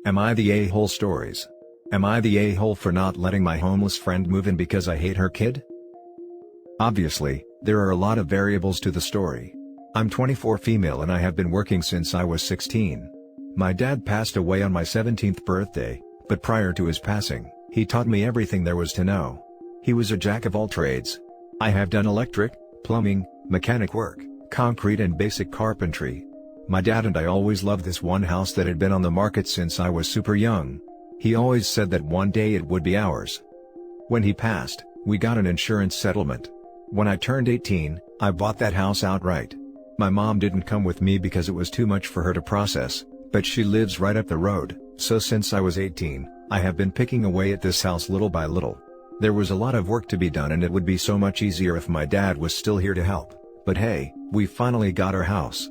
Am I the a-hole stories? Am I the a-hole for not letting my homeless friend move in because I hate her kid? Obviously, there are a lot of variables to the story. I'm 24, female, and I have been working since I was 16. My dad passed away on my 17th birthday, but prior to his passing, he taught me everything there was to know. He was a jack of all trades. I have done electric, plumbing, mechanic work, concrete and basic carpentry. My dad and I always loved this one house that had been on the market since I was super young. He always said that one day it would be ours. When he passed, we got an insurance settlement. When I turned 18, I bought that house outright. My mom didn't come with me because it was too much for her to process, but she lives right up the road, so since I was 18, I have been picking away at this house little by little. There was a lot of work to be done and it would be so much easier if my dad was still here to help, but hey, we finally got our house.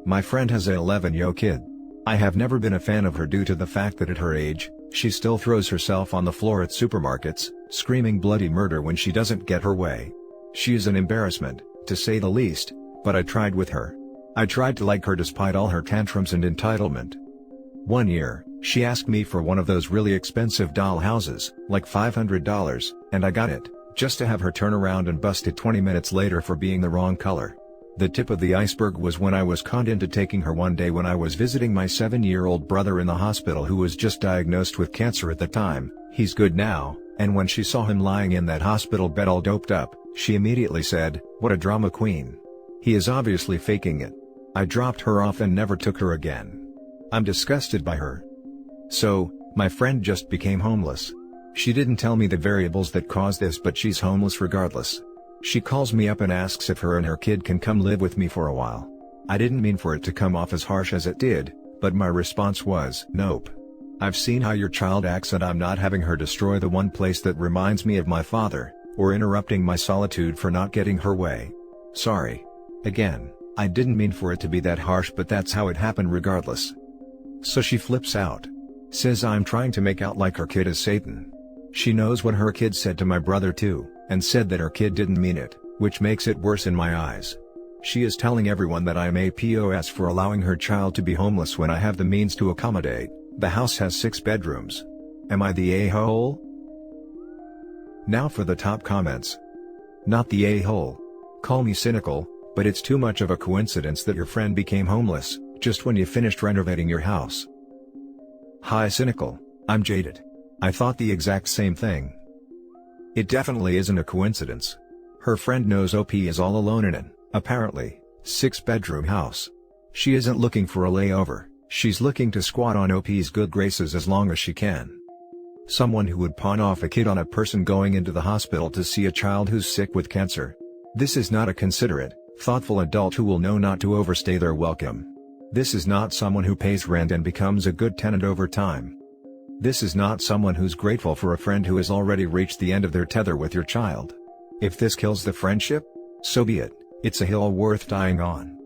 My friend has a 11-year-old kid. I have never been a fan of her due to the fact that at her age, she still throws herself on the floor at supermarkets, screaming bloody murder when she doesn't get her way. She is an embarrassment, to say the least, but I tried with her. I tried to like her despite all her tantrums and entitlement. One year, she asked me for one of those really expensive doll houses, like $500, and I got it, just to have her turn around and bust it 20 minutes later for being the wrong color. The tip of the iceberg was when I was conned into taking her one day when I was visiting my 7-year-old brother in the hospital who was just diagnosed with cancer at the time. He's good now, and when she saw him lying in that hospital bed all doped up, she immediately said, "What a drama queen. He is obviously faking it." I dropped her off and never took her again. I'm disgusted by her. So, my friend just became homeless. She didn't tell me the variables that caused this, but she's homeless regardless. She calls me up and asks if her and her kid can come live with me for a while. I didn't mean for it to come off as harsh as it did, but my response was, nope. I've seen how your child acts and I'm not having her destroy the one place that reminds me of my father, or interrupting my solitude for not getting her way. Sorry. Again, I didn't mean for it to be that harsh, but that's how it happened regardless. So she flips out. Says I'm trying to make out like her kid is Satan. She knows what her kid said to my brother too, and said that her kid didn't mean it, which makes it worse in my eyes. She is telling everyone that I am a POS for allowing her child to be homeless when I have the means to accommodate. The house has 6 bedrooms. Am I the a-hole? Now for the top comments. Not the a-hole. Call me cynical, but it's too much of a coincidence that your friend became homeless, just when you finished renovating your house. Hi cynical, I'm jaded. I thought the exact same thing. It definitely isn't a coincidence. Her friend knows OP is all alone in an, apparently, 6-bedroom house. She isn't looking for a layover, she's looking to squat on OP's good graces as long as she can. Someone who would pawn off a kid on a person going into the hospital to see a child who's sick with cancer. This is not a considerate, thoughtful adult who will know not to overstay their welcome. This is not someone who pays rent and becomes a good tenant over time. This is not someone who's grateful for a friend who has already reached the end of their tether with your child. If this kills the friendship, so be it, it's a hill worth dying on.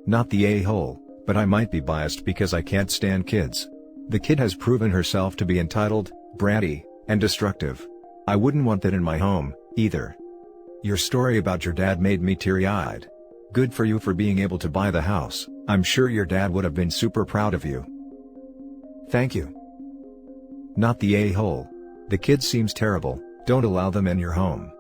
Not the a-hole, but I might be biased because I can't stand kids. The kid has proven herself to be entitled, bratty, and destructive. I wouldn't want that in my home, either. Your story about your dad made me teary-eyed. Good for you for being able to buy the house. I'm sure your dad would have been super proud of you. Thank you. Not the a-hole. The kid seems terrible, don't allow them in your home.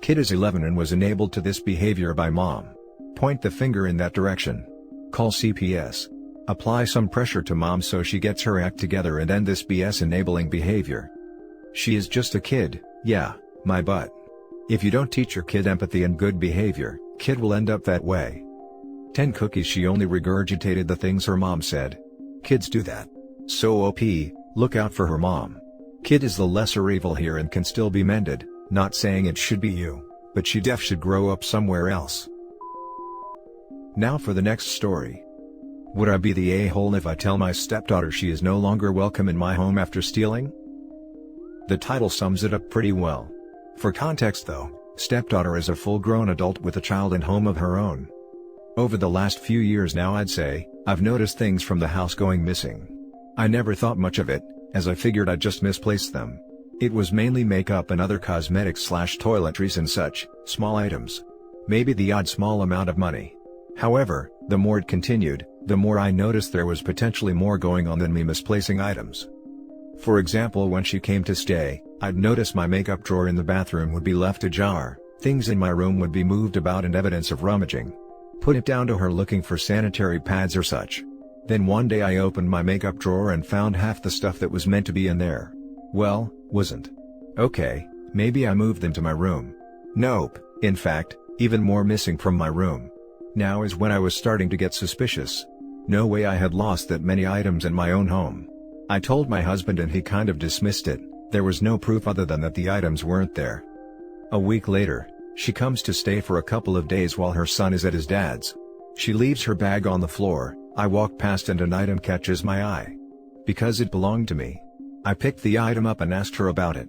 Kid is 11 and was enabled to this behavior by mom. Point the finger in that direction. Call CPS. Apply some pressure to mom so she gets her act together and end this BS enabling behavior. She is just a kid, yeah, my butt. If you don't teach your kid empathy and good behavior, kid will end up that way. 10 cookies. She only regurgitated the things her mom said. Kids do that. So OP, look out for her mom. Kid is the lesser evil here and can still be mended, not saying it should be you, but she should grow up somewhere else. Now for the next story. Would I be the a-hole if I tell my stepdaughter she is no longer welcome in my home after stealing? The title sums it up pretty well. For context though, stepdaughter is a full-grown adult with a child and home of her own. Over the last few years now I'd say, I've noticed things from the house going missing. I never thought much of it, as I figured I'd just misplaced them. It was mainly makeup and other cosmetics / toiletries and such, small items. Maybe the odd small amount of money. However, the more it continued, the more I noticed there was potentially more going on than me misplacing items. For example, when she came to stay, I'd notice my makeup drawer in the bathroom would be left ajar, things in my room would be moved about and evidence of rummaging. Put it down to her looking for sanitary pads or such. Then one day I opened my makeup drawer and found half the stuff that was meant to be in there. Well, wasn't. Okay, maybe I moved them to my room. Nope, in fact, even more missing from my room. Now is when I was starting to get suspicious. No way I had lost that many items in my own home. I told my husband and he kind of dismissed it. There was no proof other than that the items weren't there. A week later, she comes to stay for a couple of days while her son is at his dad's. She leaves her bag on the floor. I walk past and an item catches my eye. Because it belonged to me, I picked the item up and asked her about it.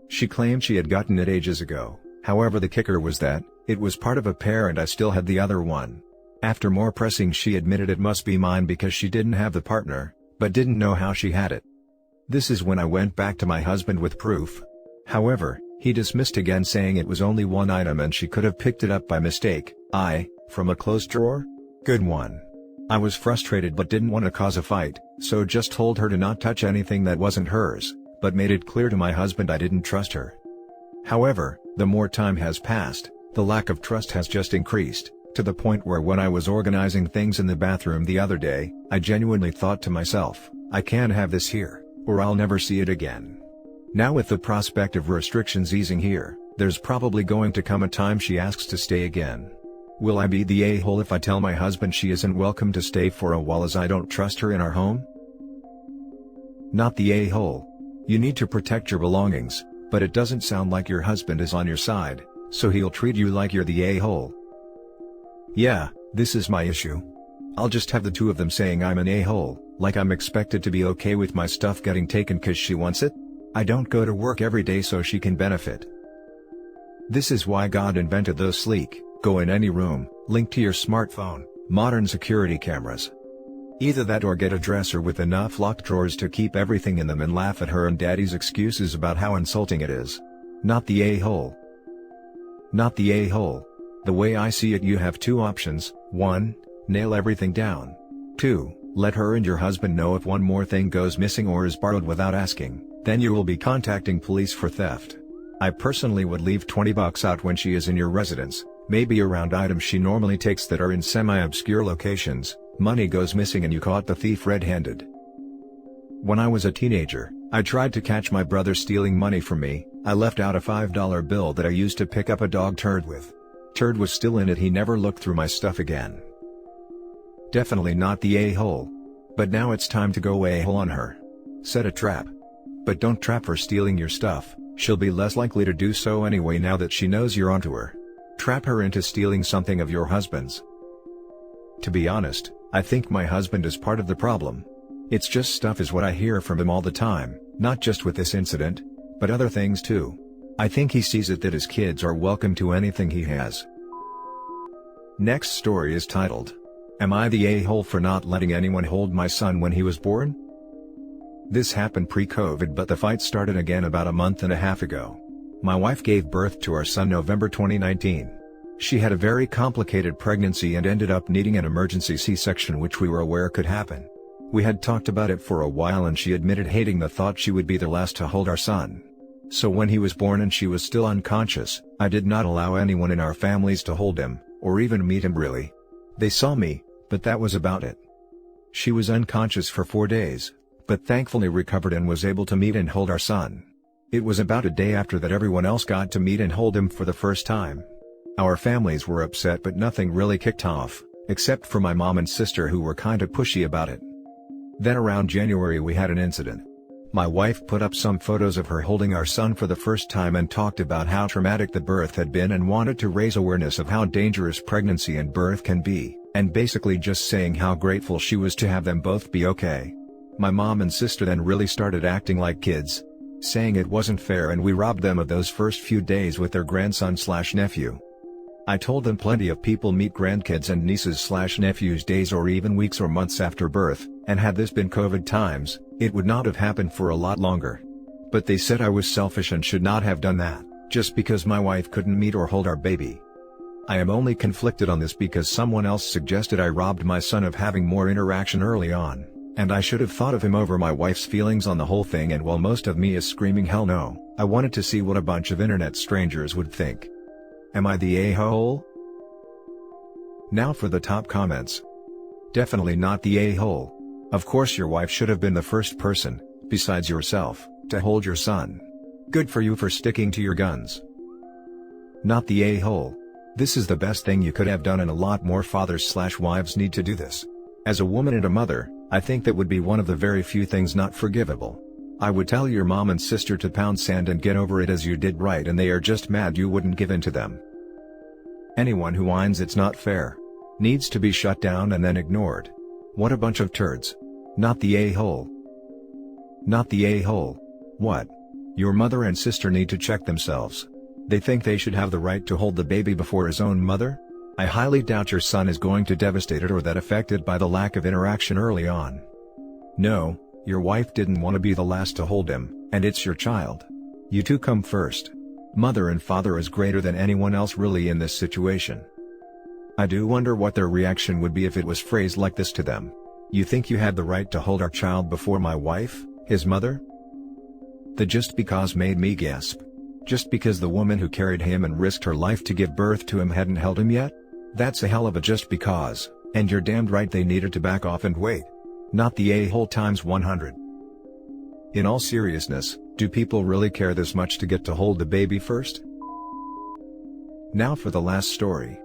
She claimed she had gotten it ages ago. However, the kicker was that it was part of a pair and I still had the other one. After more pressing, she admitted it must be mine because she didn't have the partner, but didn't know how she had it. This is when I went back to my husband with proof. However, he dismissed again, saying it was only one item and she could have picked it up by mistake. From a closed drawer? Good one. I was frustrated but didn't want to cause a fight, so just told her to not touch anything that wasn't hers, but made it clear to my husband I didn't trust her. However, the more time has passed, the lack of trust has just increased, to the point where when I was organizing things in the bathroom the other day, I genuinely thought to myself, I can't have this here, or I'll never see it again. Now with the prospect of restrictions easing here, there's probably going to come a time she asks to stay again. Will I be the a-hole if I tell my husband she isn't welcome to stay for a while as I don't trust her in our home? Not the a-hole. You need to protect your belongings, but it doesn't sound like your husband is on your side, so he'll treat you like you're the a-hole. Yeah, this is my issue. I'll just have the two of them saying I'm an a-hole, like I'm expected to be okay with my stuff getting taken cause she wants it? I don't go to work every day so she can benefit. This is why God invented those sleek, go in any room, link to your smartphone, modern security cameras. Either that or get a dresser with enough locked drawers to keep everything in them and laugh at her and daddy's excuses about how insulting it is. Not the a-hole. Not the a-hole. The way I see it, you have two options: 1, nail everything down. 2, let her and your husband know if one more thing goes missing or is borrowed without asking, then you will be contacting police for theft. I personally would leave $20 out when she is in your residence, maybe around items she normally takes that are in semi-obscure locations. Money goes missing and you caught the thief red-handed. When I was a teenager, I tried to catch my brother stealing money from me. I left out a $5 bill that I used to pick up a dog turd with. Turd was still in it. He never looked through my stuff again. Definitely not the a-hole. But now it's time to go a-hole on her. Set a trap. But don't trap her stealing your stuff. She'll be less likely to do so anyway now that she knows you're onto her. Trap her into stealing something of your husband's. To be honest, I think my husband is part of the problem. It's just stuff is what I hear from him all the time, not just with this incident, but other things too. I think he sees it that his kids are welcome to anything he has. Next story is titled, Am I the a-hole for not letting anyone hold my son when he was born? This happened pre-COVID, but the fight started again about a month and a half ago. My wife gave birth to our son November 2019. She had a very complicated pregnancy and ended up needing an emergency C-section, which we were aware could happen. We had talked about it for a while and she admitted hating the thought she would be the last to hold our son. So when he was born and she was still unconscious, I did not allow anyone in our families to hold him, or even meet him really. They saw me, but that was about it. She was unconscious for 4 days, but thankfully recovered and was able to meet and hold our son. It was about a day after that everyone else got to meet and hold him for the first time. Our families were upset but nothing really kicked off, except for my mom and sister who were kinda pushy about it. Then around January we had an incident. My wife put up some photos of her holding our son for the first time and talked about how traumatic the birth had been and wanted to raise awareness of how dangerous pregnancy and birth can be, and basically just saying how grateful she was to have them both be okay. My mom and sister then really started acting like kids, saying it wasn't fair and we robbed them of those first few days with their grandson/nephew. I told them plenty of people meet grandkids and nieces/nephews days or even weeks or months after birth, and had this been COVID times, it would not have happened for a lot longer. But they said I was selfish and should not have done that, just because my wife couldn't meet or hold our baby. I am only conflicted on this because someone else suggested I robbed my son of having more interaction early on, and I should have thought of him over my wife's feelings on the whole thing, and while most of me is screaming hell no, I wanted to see what a bunch of internet strangers would think. Am I the a-hole? Now for the top comments. Definitely not the a-hole. Of course your wife should have been the first person, besides yourself, to hold your son. Good for you for sticking to your guns. Not the a-hole. This is the best thing you could have done, and a lot more fathers/wives need to do this. As a woman and a mother, I think that would be one of the very few things not forgivable. I would tell your mom and sister to pound sand and get over it, as you did right, and they are just mad you wouldn't give in to them. Anyone who whines it's not fair needs to be shut down and then ignored. What a bunch of turds. Not the a-hole. Not the a-hole. What? Your mother and sister need to check themselves. They think they should have the right to hold the baby before his own mother? I highly doubt your son is going to devastated or that affected by the lack of interaction early on. No, your wife didn't want to be the last to hold him, and it's your child. You two come first. Mother and father is greater than anyone else really in this situation. I do wonder what their reaction would be if it was phrased like this to them. You think you had the right to hold our child before my wife, his mother? The just because made me gasp. Just because the woman who carried him and risked her life to give birth to him hadn't held him yet? That's a hell of a just because, and you're damned right they needed to back off and wait. Not the a-hole times 100. In all seriousness, do people really care this much to get to hold the baby first? Now for the last story.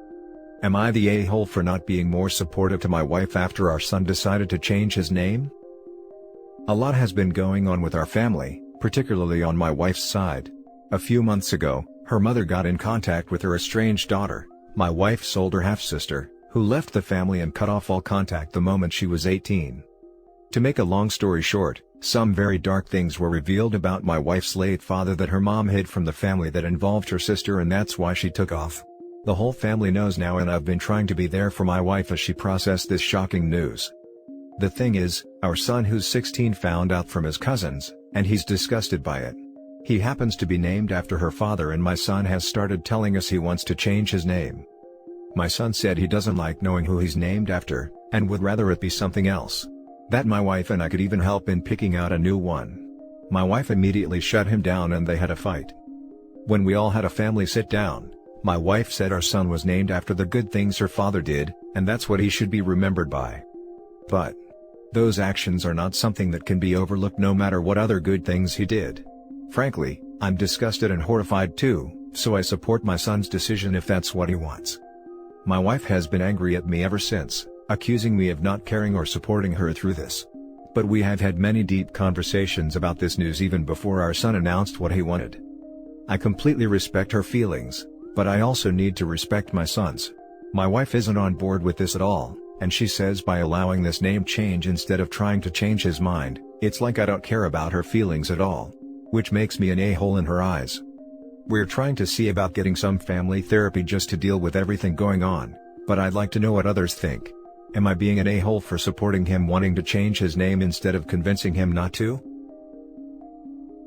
Am I the a-hole for not being more supportive to my wife after our son decided to change his name? A lot has been going on with our family, particularly on my wife's side. A few months ago, her mother got in contact with her estranged daughter, my wife's older half-sister, who left the family and cut off all contact the moment she was 18. To make a long story short, some very dark things were revealed about my wife's late father that her mom hid from the family that involved her sister, and that's why she took off. The whole family knows now, and I've been trying to be there for my wife as she processed this shocking news. The thing is, our son who's 16 found out from his cousins, and he's disgusted by it. He happens to be named after her father, and my son has started telling us he wants to change his name. My son said he doesn't like knowing who he's named after, and would rather it be something else. That my wife and I could even help in picking out a new one. My wife immediately shut him down and they had a fight. When we all had a family sit down, my wife said our son was named after the good things her father did, and that's what he should be remembered by. But those actions are not something that can be overlooked no matter what other good things he did. Frankly, I'm disgusted and horrified too, so I support my son's decision if that's what he wants. My wife has been angry at me ever since, accusing me of not caring or supporting her through this. But we have had many deep conversations about this news even before our son announced what he wanted. I completely respect her feelings, but I also need to respect my son's. My wife isn't on board with this at all, and she says by allowing this name change instead of trying to change his mind, it's like I don't care about her feelings at all. Which makes me an a-hole in her eyes. We're trying to see about getting some family therapy just to deal with everything going on, but I'd like to know what others think. Am I being an a-hole for supporting him wanting to change his name instead of convincing him not to?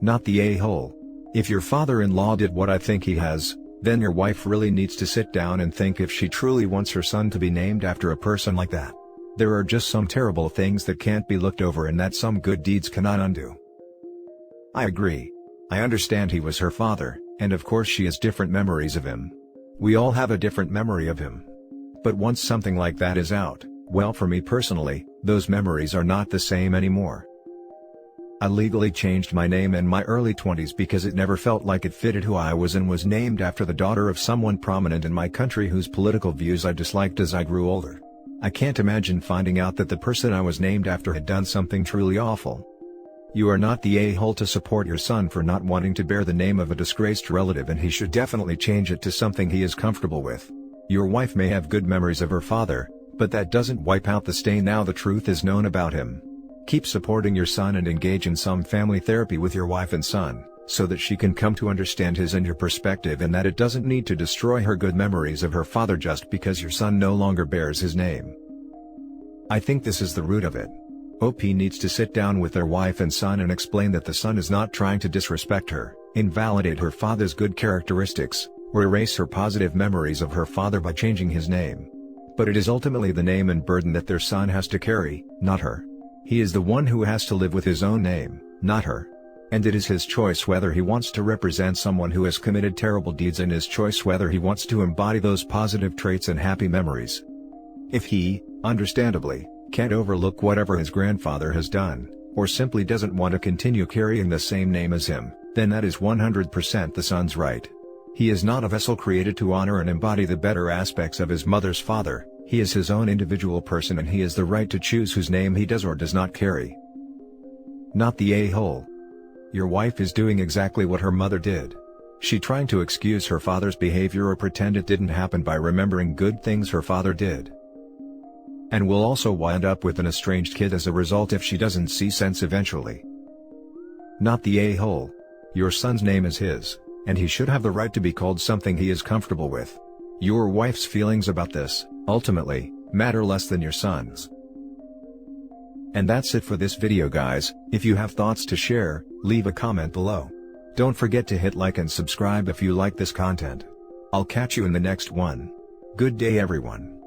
Not the a-hole. If your father-in-law did what I think he has, then your wife really needs to sit down and think if she truly wants her son to be named after a person like that. There are just some terrible things that can't be looked over and that some good deeds cannot undo. I agree. I understand he was her father, and of course she has different memories of him. We all have a different memory of him. But once something like that is out, well, for me personally, those memories are not the same anymore. I legally changed my name in my early 20s because it never felt like it fitted who I was and was named after the daughter of someone prominent in my country whose political views I disliked as I grew older. I can't imagine finding out that the person I was named after had done something truly awful. You are not the a-hole to support your son for not wanting to bear the name of a disgraced relative, and he should definitely change it to something he is comfortable with. Your wife may have good memories of her father, but that doesn't wipe out the stain now the truth is known about him. Keep supporting your son and engage in some family therapy with your wife and son, so that she can come to understand his and your perspective, and that it doesn't need to destroy her good memories of her father just because your son no longer bears his name. I think this is the root of it. OP needs to sit down with their wife and son and explain that the son is not trying to disrespect her, invalidate her father's good characteristics, or erase her positive memories of her father by changing his name. But it is ultimately the name and burden that their son has to carry, not her. He is the one who has to live with his own name, not her. And it is his choice whether he wants to represent someone who has committed terrible deeds, and his choice whether he wants to embody those positive traits and happy memories. If he, understandably, can't overlook whatever his grandfather has done, or simply doesn't want to continue carrying the same name as him, then that is 100% the son's right. He is not a vessel created to honor and embody the better aspects of his mother's father. He is his own individual person, and he has the right to choose whose name he does or does not carry. Not the a-hole. Your wife is doing exactly what her mother did. She trying to excuse her father's behavior or pretend it didn't happen by remembering good things her father did. And will also wind up with an estranged kid as a result if she doesn't see sense eventually. Not the a-hole. Your son's name is his, and he should have the right to be called something he is comfortable with. Your wife's feelings about this, ultimately, matter less than your son's. And that's it for this video, guys. If you have thoughts to share, leave a comment below. Don't forget to hit like and subscribe if you like this content. I'll catch you in the next one. Good day, everyone.